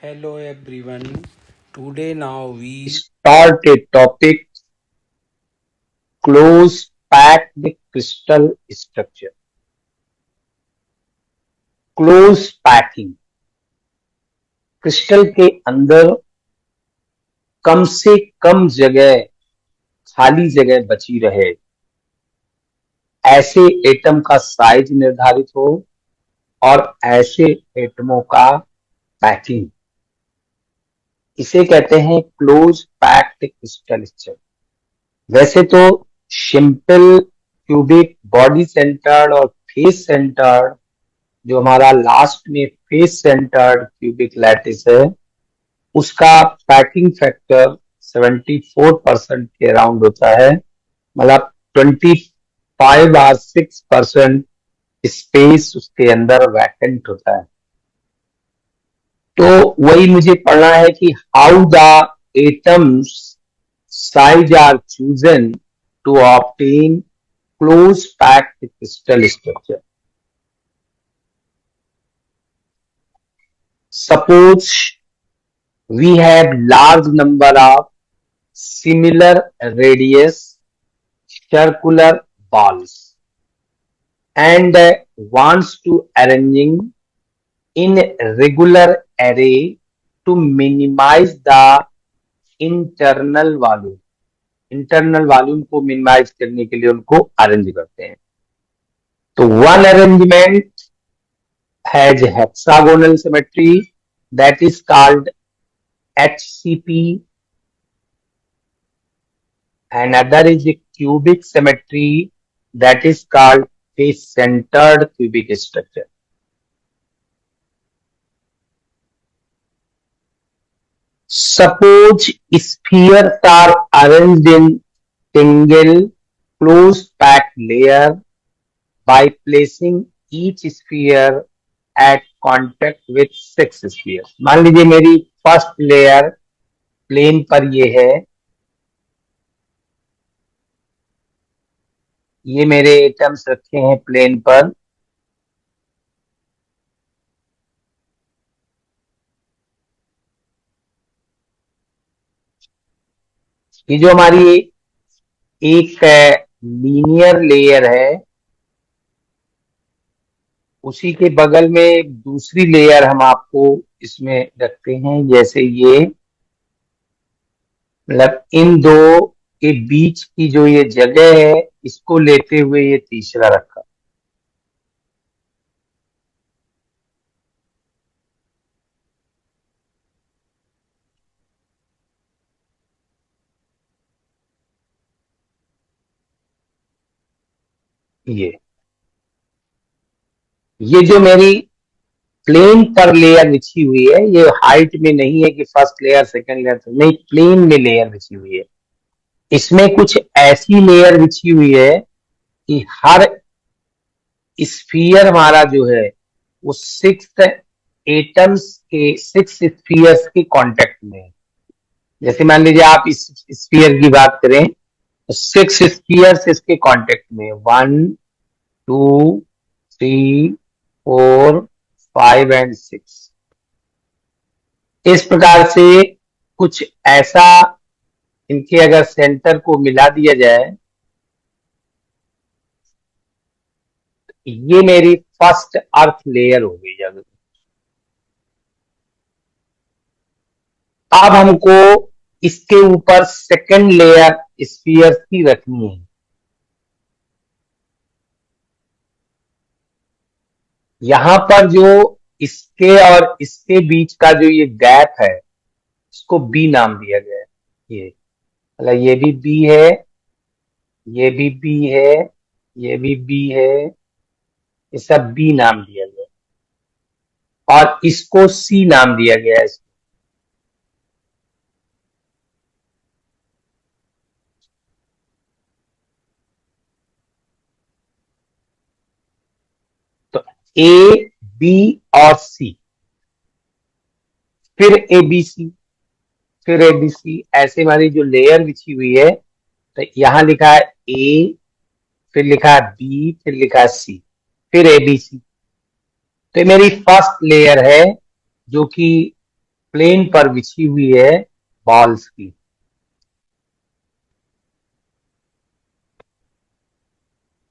Hello everyone. Today now we Start a topic: close packed crystal structure. Close packing, crystal के अंदर कम से कम जगह, खाली जगह बची रहे, ऐसे एटम का साइज निर्धारित हो और ऐसे एटमों का पैकिंग, इसे कहते हैं क्लोज पैक्ड क्रिस्टल स्ट्रक्चर। वैसे तो सिंपल क्यूबिक बॉडी सेंटर्ड और फेस सेंटर्ड, जो हमारा लास्ट में फेस सेंटर्ड क्यूबिक लैटिस है, उसका पैकिंग फैक्टर 74% के अराउंड होता है। मतलब 25 और 6% स्पेस उसके अंदर वैकेंट होता है। तो वही मुझे पढ़ना है कि how the atoms size are chosen to obtain close packed crystal structure. Suppose we have large number of similar radius circular balls and wants to arranging in regular array to minimize the internal volume। Internal volume को minimise करने के लिए उनको arrange करते हैं। तो one arrangement has hexagonal symmetry, that is called HCP, and other is a cubic symmetry, that is called face-centered cubic structure. Suppose spheres are arranged in single close packed layer by placing each sphere at contact with 6 spheres। मान लीजिए मेरी first layer plane पर ये है, ये मेरे atoms रखे हैं प्लेन पर। ये जो हमारी एक लीनियर लेयर है, उसी के बगल में एक दूसरी लेयर हम आपको इसमें रखते हैं। जैसे ये, मतलब इन दो के बीच की जो ये जगह है, इसको लेते हुए ये तीसरा रखा। ये जो मेरी प्लेन पर लेयर बिछी हुई है, ये हाइट में नहीं है कि फर्स्ट लेयर सेकंड लेयर, नहीं, प्लेन में लेयर बिछी हुई है। इसमें कुछ ऐसी लेयर बिछी हुई है कि हर स्फीयर हमारा जो है वो 6 एटम्स के 6 स्फीयर्स के कांटेक्ट में है। जैसे मान लीजिए आप इस स्फीयर की बात करें तो 6 स्फीयर्स इसके कांटेक्ट में, 1 2 3 4 5 एंड 6। इस प्रकार से कुछ ऐसा इनके अगर सेंटर को मिला दिया जाए, ये मेरी फर्स्ट अर्थ लेयर हो गई। जब अब हमको इसके ऊपर सेकंड लेयर स्फीयर की रखनी है। यहां पर जो इसके और इसके बीच का जो ये गैप है, इसको बी नाम दिया गया है। ये मतलब ये भी बी है, ये भी बी है, ये भी बी है, ये सब बी नाम दिया गया है। और इसको सी नाम दिया गया है। तो ए बी और सी, फिर ए बी सी, फिर ए बी सी, ऐसे हमारी जो लेयर बिछी हुई है। तो यहां लिखा है ए, फिर लिखा है बी, फिर लिखा है सी, फिर ए बी सी। तो ये मेरी फर्स्ट लेयर है जो कि प्लेन पर बिछी हुई है बॉल्स की।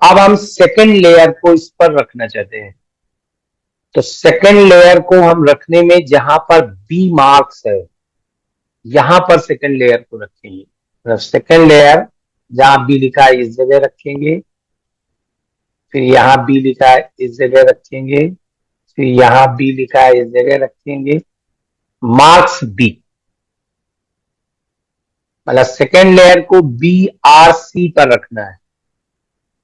अब हम सेकेंड लेयर को इस पर रखना चाहते हैं, तो सेकेंड लेयर को हम रखने में जहां पर बी मार्क्स है, यहां पर सेकेंड लेयर को रखेंगे। मतलब सेकेंड लेयर जहां बी लिखा है इस जगह रखेंगे, फिर यहां बी लिखा है इस जगह रखेंगे, फिर यहां बी लिखा है इस जगह रखेंगे। मार्क्स बी, मतलब सेकेंड लेयर को बी आर सी पर रखना है।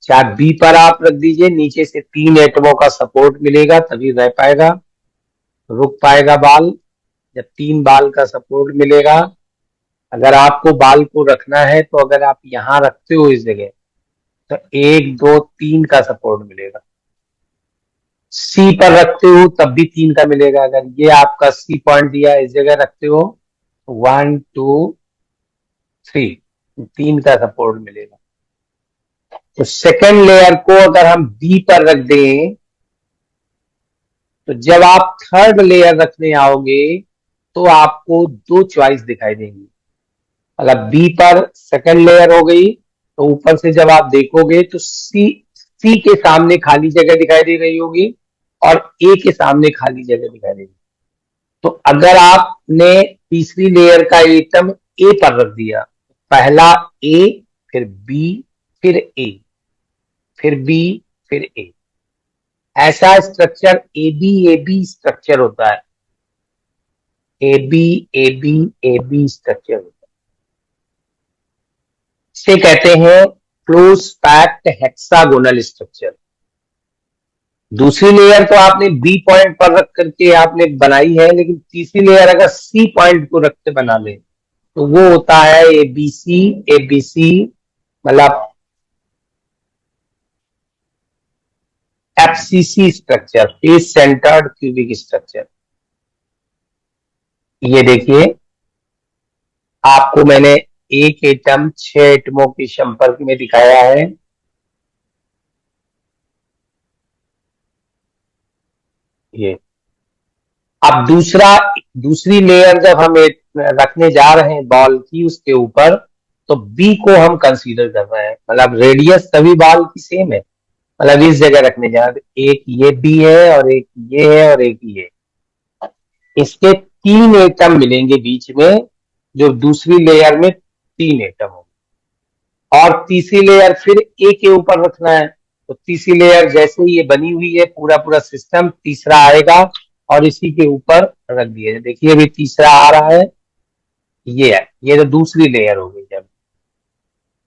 चाहे बी पर आप रख दीजिए, नीचे से 3 एटमों का सपोर्ट मिलेगा तभी रह पाएगा, रुक पाएगा बाल। जब 3 बाल का सपोर्ट मिलेगा, अगर आपको बाल को रखना है तो अगर आप यहां रखते हो इस जगह, तो 1 2 3 का सपोर्ट मिलेगा। सी पर रखते हो तब भी 3 का मिलेगा। अगर ये आपका सी पॉइंट दिया इस जगह रखते हो, 1 2 3, 3 का सपोर्ट मिलेगा। तो सेकेंड लेयर को अगर हम बी पर रख दें, तो जब आप थर्ड लेयर रखने आओगे तो आपको 2 चॉइस दिखाई देंगी। मतलब बी पर सेकेंड लेयर हो गई, तो ऊपर से जब आप देखोगे तो सी सी के सामने खाली जगह दिखाई दे रही होगी और ए के सामने खाली जगह दिखाई देगी। तो अगर आपने तीसरी लेयर का एटम ए पर रख दिया, पहला ए, फिर बी, फिर ए, फिर बी, फिर ए, ऐसा स्ट्रक्चर ए बी स्ट्रक्चर होता है। ए बी स्ट्रक्चर होता है। इसे कहते हैं क्लोज पैक्ड हेक्सागोनल स्ट्रक्चर। दूसरी लेयर तो आपने बी पॉइंट पर रख करके आपने बनाई है, लेकिन तीसरी लेयर अगर सी पॉइंट को रख के बना ले तो वो होता है ए बी सी, मतलब FCC structure, face centred cubic structure. ये देखिए, आपको मैंने एक एटम 6 एटमों के संपर्क में दिखाया है। ये अब दूसरी लेयर जब हम रखने जा रहे हैं बॉल की उसके ऊपर, तो बी को हम कंसीडर कर रहे हैं। मतलब रेडियस सभी बॉल की सेम है, मतलब इस जगह रखने जा रहे हैं। एक ये बी है और एक ये है और एक ये। इसके 3 एटम मिलेंगे बीच में, जो दूसरी लेयर में 3 एटम होंगे। और तीसरी लेयर फिर ए के ऊपर रखना है, तो तीसरी लेयर जैसे ही ये बनी हुई है पूरा पूरा सिस्टम, तीसरा आएगा और इसी के ऊपर रख दिया जाए। देखिए अभी तीसरा आ रहा है, ये है, ये तो दूसरी लेयर हो गई। जब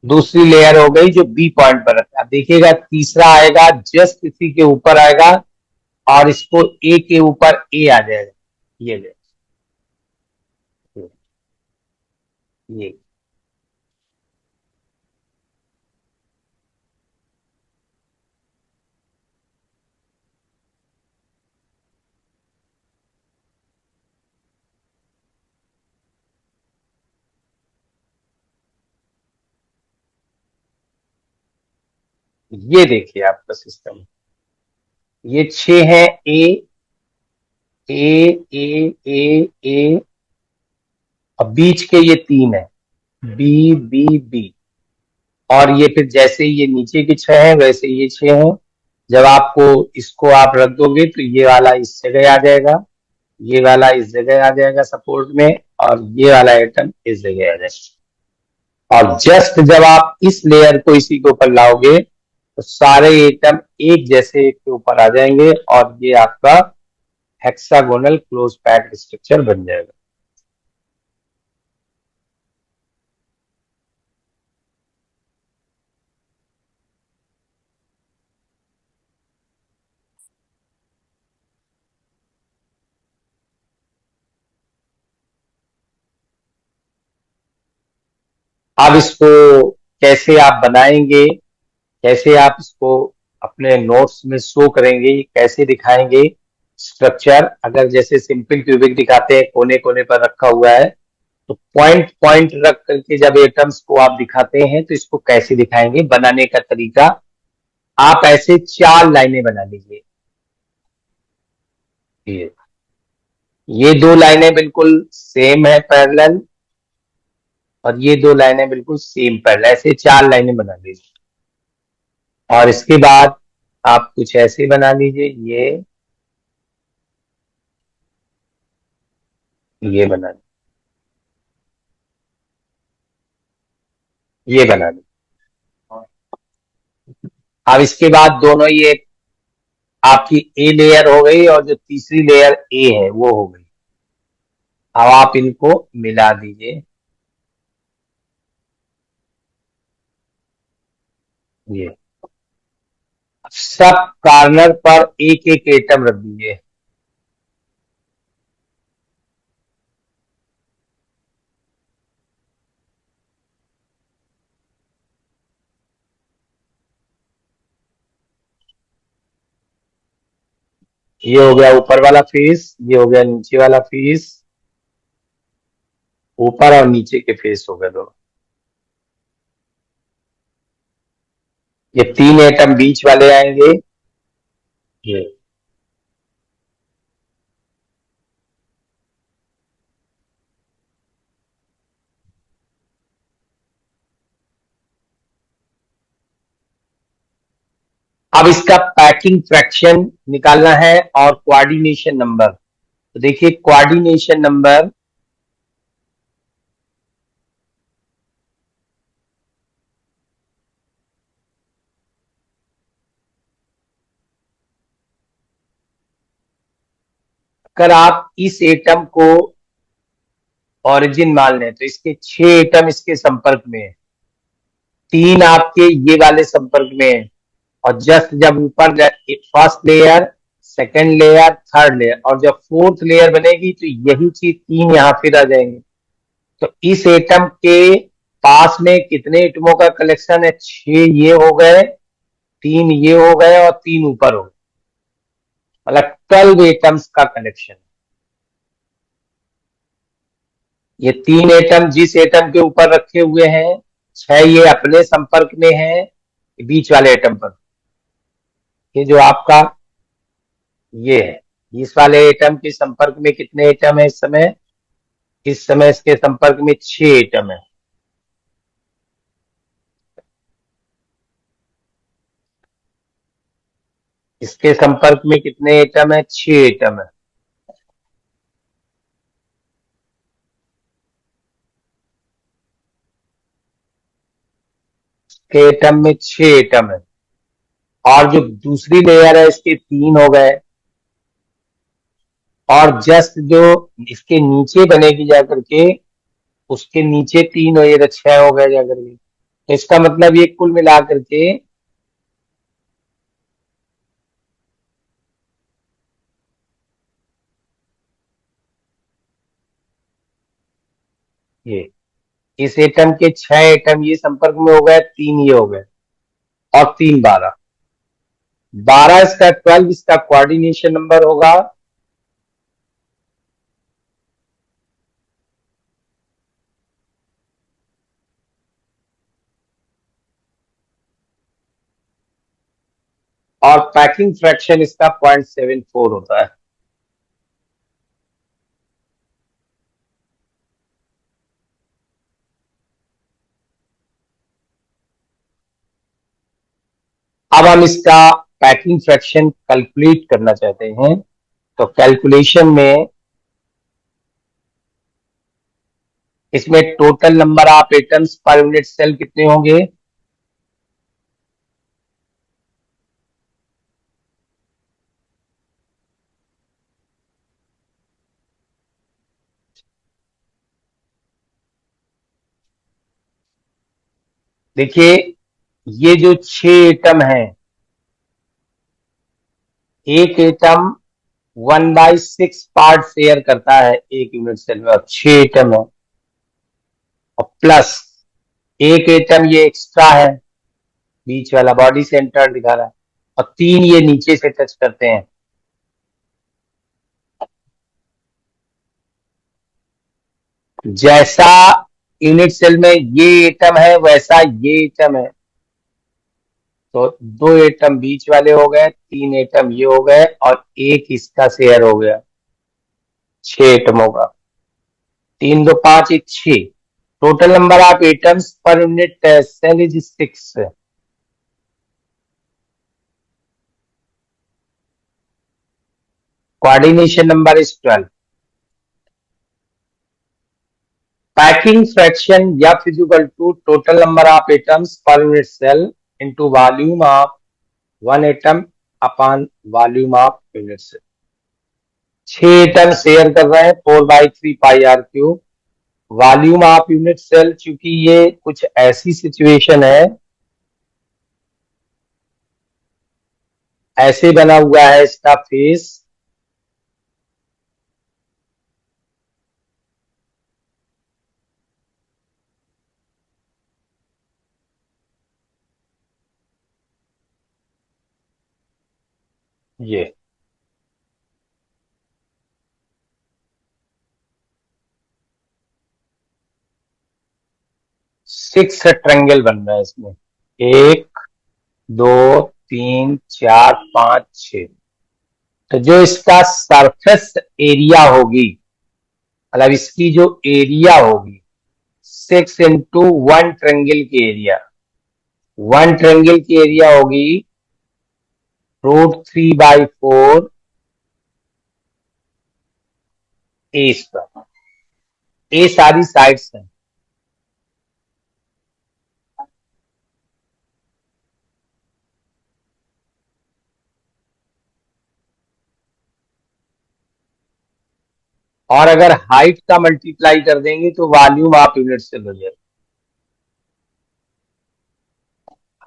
दूसरी लेयर हो गई जो बी पॉइंट पर रखा, देखिएगा तीसरा आएगा जस्ट इसी के ऊपर आएगा और इसको ए के ऊपर ए आ जाएगा। ये ले, ये ये देखिए आपका सिस्टम। ये 6 है, ए ए ए ए ए, और बीच के ये 3 है, बी बी बी। और ये फिर जैसे ये नीचे के 6 हैं वैसे ये 6 हैं। जब आपको इसको आप रख दोगे तो ये वाला इस जगह आ जाएगा, ये वाला इस जगह आ जाएगा सपोर्ट में, और ये वाला आइटम इस जगह आ जाएगा। और जस्ट जब आप इस लेयर को इसी के ऊपर लाओगे तो सारे एटम एक जैसे एक के ऊपर आ जाएंगे और ये आपका हेक्सागोनल क्लोज पैक्ड स्ट्रक्चर बन जाएगा। अब इसको कैसे आप बनाएंगे, कैसे आप इसको अपने नोट्स में शो करेंगे, कैसे दिखाएंगे स्ट्रक्चर। अगर जैसे सिंपल क्यूबिक दिखाते हैं, कोने कोने पर रखा हुआ है, तो पॉइंट पॉइंट रख करके जब एटम्स को आप दिखाते हैं तो इसको कैसे दिखाएंगे, बनाने का तरीका। आप ऐसे 4 लाइनें बना लीजिए। ये ये दो लाइनें बिल्कुल सेम है पैरेलल, और ये दो लाइनें बिल्कुल सेम पैरेलल, ऐसे चार लाइनें बना लीजिए। और इसके बाद आप कुछ ऐसे बना लीजिए, ये बना लीजिए, ये बना लीजिए। अब इसके बाद दोनों ये आपकी ए लेयर हो गई, और जो तीसरी लेयर ए है वो हो गई। अब आप इनको मिला दीजिए, ये सब कॉर्नर पर एक एक एटम रख दीजिए। ये हो गया ऊपर वाला फेस, ये हो गया नीचे वाला फेस, ऊपर और नीचे के फेस हो गए दो। ये तीन एटम बीच वाले आएंगे, ये। अब इसका पैकिंग फ्रैक्शन निकालना है और कोऑर्डिनेशन नंबर। तो देखिए कोऑर्डिनेशन नंबर, अगर आप इस एटम को ओरिजिन मान लें तो इसके 6 एटम इसके संपर्क में है, 3 आपके ये वाले संपर्क में है, और जस्ट जब ऊपर first layer, second layer, third layer, और जब फोर्थ लेयर बनेगी तो यही चीज 3 यहां फिर आ जाएंगे। तो इस एटम के पास में कितने एटमों का कलेक्शन है? 6 ये हो गए, 3 ये हो गए, और 3 ऊपर हो गए, मतलब 12 एटम्स का कलेक्शन। ये 3 एटम जिस एटम के ऊपर रखे हुए हैं, 6 ये अपने संपर्क में है बीच वाले एटम पर। ये जो आपका ये है, इस वाले एटम के संपर्क में कितने एटम है इस समय? इस समय इसके संपर्क में 6 एटम है। इसके संपर्क में कितने एटम है? 6 एटम है। इसके एटम में 6 एटम है, और जो दूसरी लेयर है इसके 3 हो गए, और जस्ट जो इसके नीचे बनेगी जाकर के, उसके नीचे 3 हो, ये तो 6 हो गए जाकर के। तो इसका मतलब ये कुल मिला करके ये इस एटम के 6 एटम ये संपर्क में हो गए, 3 ये हो गए, और 3 12, 12 इसका 12 इसका कोऑर्डिनेशन नंबर होगा। और पैकिंग फ्रैक्शन इसका 0.74 होता है। अब हम इसका पैकिंग फ्रैक्शन कैलकुलेट करना चाहते हैं, तो कैलकुलेशन में इसमें total number of atoms per unit cell कितने होंगे? देखिए ये जो 6 एटम है, एक एटम 1/6 पार्ट शेयर करता है एक यूनिट सेल में, और 6 एटम है, और प्लस एक एटम ये एक्स्ट्रा है, बीच वाला बॉडी सेंटर दिखा रहा है, और 3 ये नीचे से टच करते हैं। जैसा यूनिट सेल में ये एटम है वैसा ये एटम है, तो 2 एटम बीच वाले हो गए, 3 एटम ये हो गए, और एक इसका शेयर हो गया। 6 एटम होगा। 3 2 5 1 6। Total number of atoms per unit cell is 6। Coordination number is 12। Packing fraction F is equal to total number of atoms per unit cell into volume of one atom upon volume of unit cell। 6 atom share कर रहे हैं 4/3 πr³ volume of unit cell. चूंकि ये कुछ ऐसी situation है, ऐसे बना हुआ है इसका फेस, ये 6 ट्रायंगल बन रहा है इसमें। 1 2 3 4 5 6। तो जो इसका सरफेस एरिया होगी, मतलब इसकी जो एरिया होगी 6 इंटू 1 ट्रायंगल की एरिया, 1 ट्रायंगल की एरिया होगी √3/4 ए स्क्वायर। ए सारी साइड्स हैं। और अगर हाइट का मल्टीप्लाई कर देंगे तो वॉल्यूम ऑफ यूनिट सेल हो जाएगा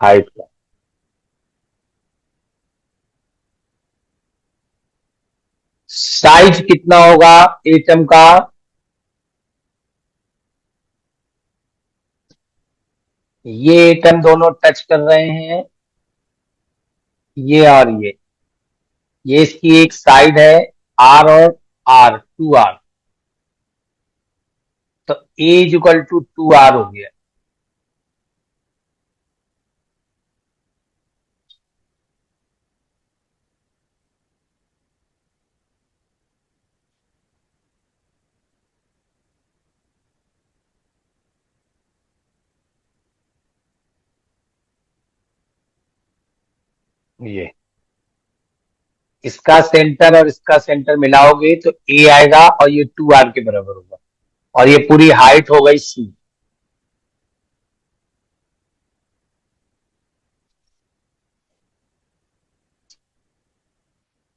हाइट का। साइज कितना होगा एटम का? ये एटम दोनों टच कर रहे हैं, ये और ये इसकी एक साइड है आर और आर, 2r। तो ए इज इक्वल टू 2r हो गया। ये इसका सेंटर और इसका सेंटर मिलाओगे तो ए आएगा और ये 2r के बराबर होगा, और ये पूरी हाइट हो गई सी।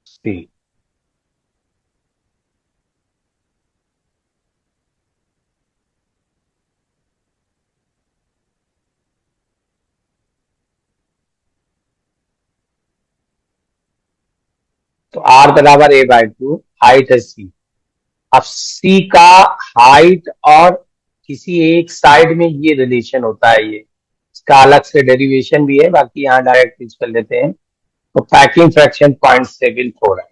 सी तो r बराबर a/2, हाइट है सी। अब सी का हाइट और किसी एक साइड में ये रिलेशन होता है, ये इसका अलग से डेरिवेशन भी है, बाकी यहाँ डायरेक्ट यूज कर लेते हैं। तो पैकिंग फ्रैक्शन 0.74 है।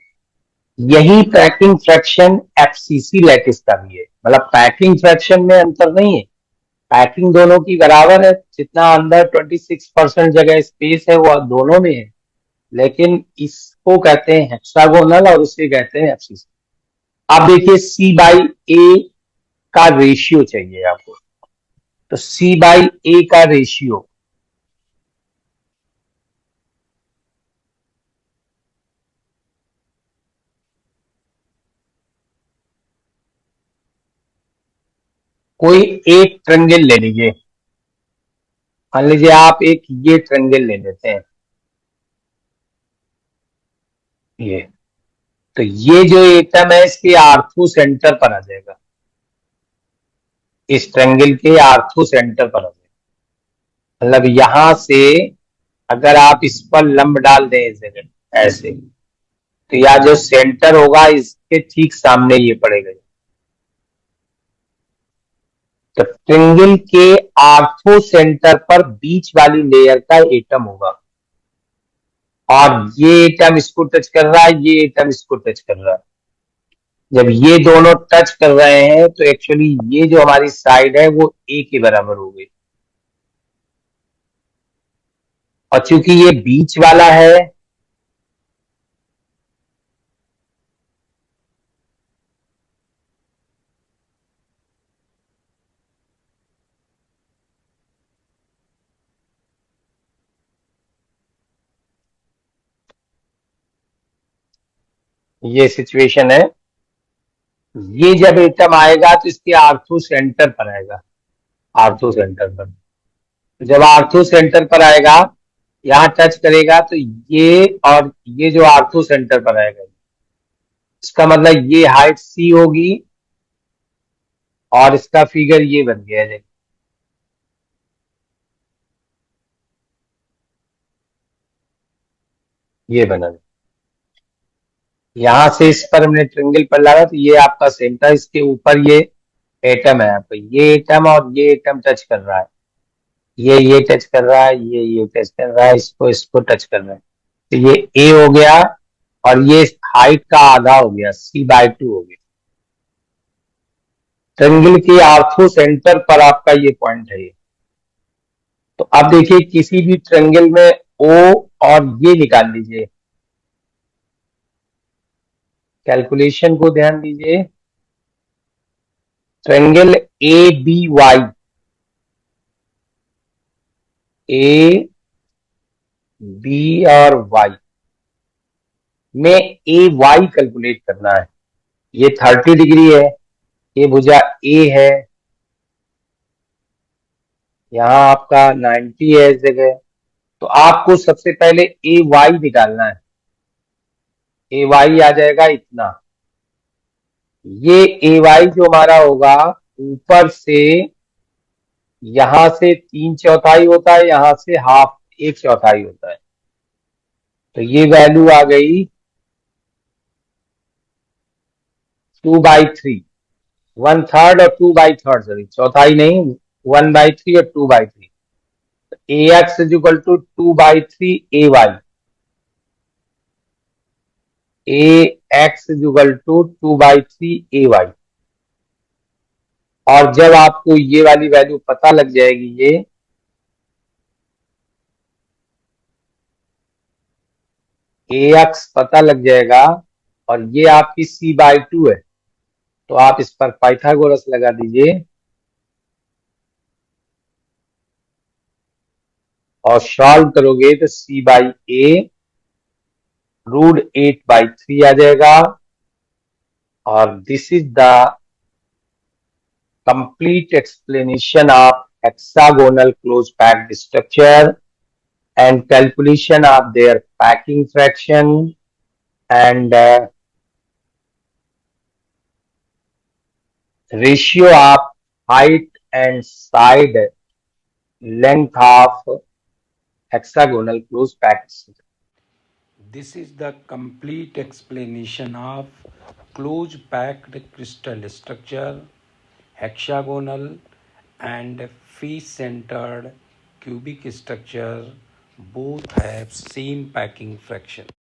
यही पैकिंग फ्रैक्शन एफसीसी लैटिस का भी है। मतलब पैकिंग फ्रैक्शन में अंतर नहीं है, पैकिंग दोनों की बराबर है। जितना अंदर 26% जगह स्पेस है वो दोनों में है, लेकिन इसको कहते हैं हेक्सागोनल और उसे कहते हैं एफसीसी। आप देखिए C/A का रेशियो चाहिए आपको, तो C/A का रेशियो कोई एक ट्रायंगल ले लीजिए। मान लीजिए आप एक ये ट्रायंगल ले लेते हैं, ये तो ये जो एटम है इसके आर्थो सेंटर पर आ जाएगा, इस ट्रायंगल के आर्थो सेंटर पर आ जाएगा। मतलब यहां से अगर आप इस पर लंब डाल दें इस जगह ऐसे, तो यह जो सेंटर होगा इसके ठीक सामने ये पड़ेगा। तो ट्रायंगल के आर्थो सेंटर पर बीच वाली लेयर का एटम होगा, और ये एटम इसको टच कर रहा है, ये एटम इसको टच कर रहा है। जब ये दोनों टच कर रहे हैं तो एक्चुअली ये जो हमारी साइड है वो ए के बराबर हो गई, और चूंकि ये बीच वाला है ये सिचुएशन है। ये जब एटम आएगा तो इसके आर्थो सेंटर पर आएगा, आर्थो सेंटर पर। जब आर्थो सेंटर पर आएगा, यहाँ टच करेगा तो ये और ये जो आर्थो सेंटर पर आएगा, इसका मतलब ये हाइट सी होगी और इसका फिगर ये बन गया है। ये बना, यहां से इस पर हमने ट्रिंगल पर लगा तो ये आपका सेंटर, इसके ऊपर ये एटम है आपका, ये एटम और ये एटम टच कर रहा है, ये टच कर रहा है, ये टच कर रहा है, इसको इसको टच कर रहा है, तो ये ए हो गया और ये हाइट का आधा हो गया, C/2 हो गया। ट्रिंगल के आर्थो सेंटर पर आपका ये पॉइंट है ये। तो अब देखिए किसी भी ट्रिंगल में ओ और ये निकाल लीजिए, कैलकुलेशन को ध्यान दीजिए। ट्रिंगल ABY, ए बी और वाई में ए वाई कैलकुलेट करना है। ये 30 डिग्री है, ये भुजा ए है, यहाँ आपका 90 है इस जगह। तो आपको सबसे पहले ए वाई निकालना है। ए वाई आ जाएगा इतना, ये ए वाई जो हमारा होगा ऊपर से, यहां से 3/4 होता है, यहां से हाफ 1/4 होता है, तो ये वैल्यू आ गई 2/3, 1/3 और 2/3, सॉरी चौथाई नहीं, 1/3 और 2/3। AX is equal to 2/3 AY, AX is equal to 2/3 AY। और जब आपको ये वाली वैल्यू पता लग जाएगी, ये AX पता लग जाएगा और ये आपकी C/2 है, तो आप इस पर पाइथागोरस लगा दीजिए और सॉल्व करोगे तो C/A √8/3 आ जाएगा। और this is the complete explanation of hexagonal closed packed structure and calculation of their packing fraction and ratio of height and side length of hexagonal closed packed structure. This is the complete explanation of close packed crystal structure, hexagonal and face-centered cubic structure. Both have same packing fraction.